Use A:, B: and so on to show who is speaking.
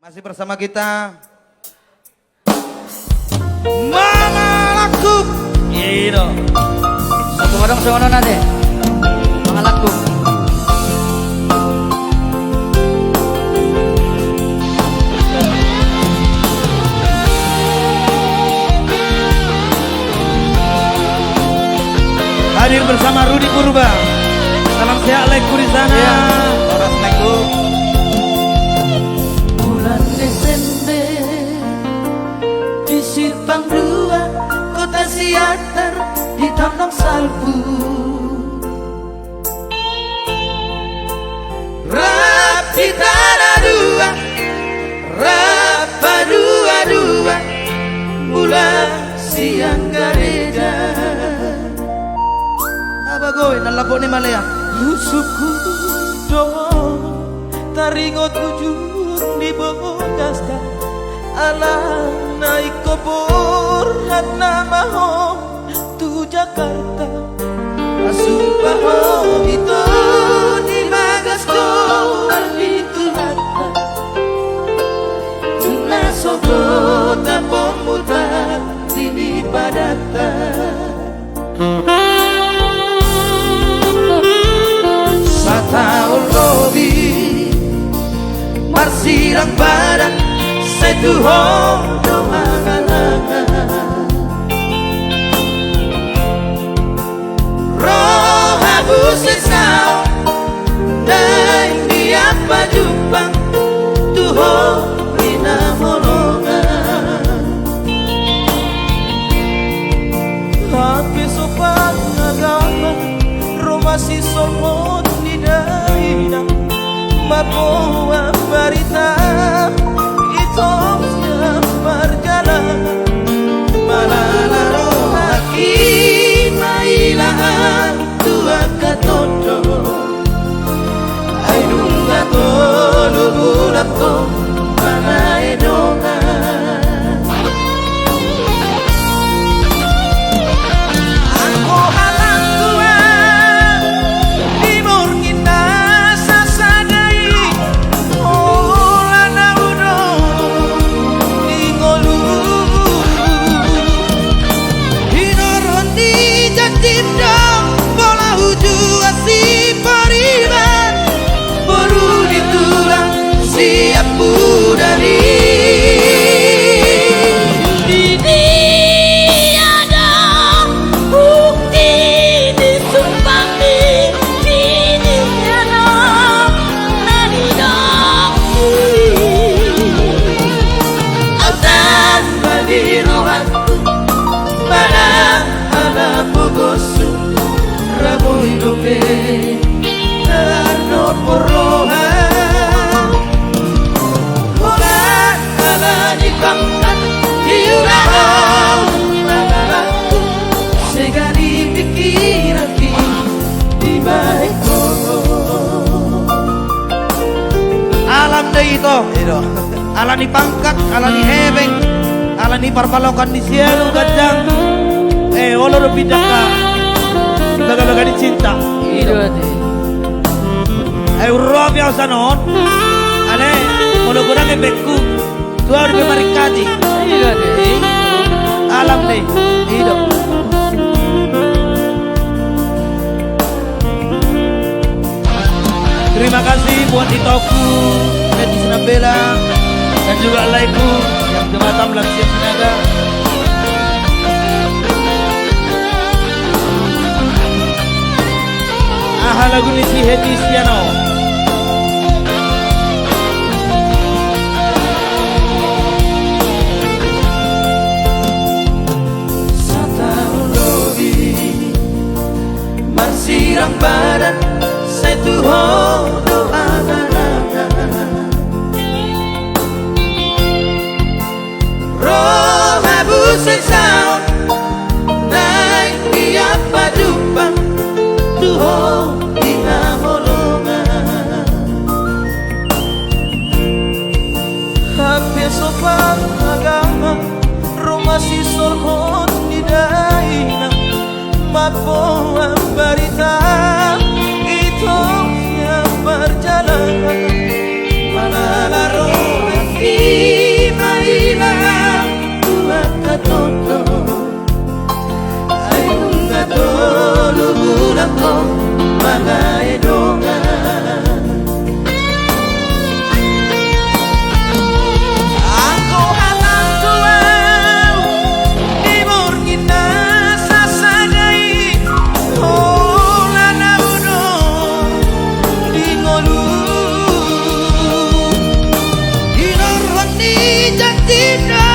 A: Masih bersama kita Mama Laku.
B: Gitu. Satu barang sewana nanti. Mama Laku.
A: hadir bersama Rudi Purba. Salam sehat Leku di sana.
B: Ya.
A: Horas Leku.
C: Bulan Desember di Simpang 2 Kota Siantar di Tondong Salbu. Rap di tanah dua, rap dua-dua, bulan siang gareda.
A: Apa goy nalabo ni Malaya?
C: Musuhku dong taringot ujung di bodas dah alam naik kobor hat nama hom tu Jakarta sumpah hom itu di bagas koran itu harta tuna sogot tapong mutar sini padata. Tahun lebih marsirang badan satu hondo angan-angan roh habus sesau dan diapa jumpang tuho rina molongan habis sopan agama rumah si somot daina mabawa barita itu siap berjalan malalaro haki mailaan tua katodo ainunga tolu bulako mana edongan aku halang tua Tindang bola hujung asih pariban baru ditulang siap budari ini ada bukti disumpah ini ada menidaki autan badirohanku pada ala pogosu rabo hidupe no porroha hola ala di pangkat diurahau aku segari pikiran di baikku
A: Alam deh itu. Ala ni pangkat, ala ni hebeng, ala ni parpalokan di sielu gadang. Olo pindah ka laga-laga di cinta.
B: Iya deh.
A: Rob yang sanon. Ale, mulu kurang beku. Tua udah marikati.
B: Iya deh.
A: Alam deh. Hidup. Terima kasih buat Itoku, Fetis Nabela, dan juga Laiku yang jembatan Lansia Sinaga. Lagu ni si Hedi Stiano.
C: Setahun lebih marsirang badan satu hodo angan-angan roh habus sesau naik diapa jumpang tuho sopan agama rumah si sorhon di daina mabawa barita itu yang berjalan malalaro hati
A: indah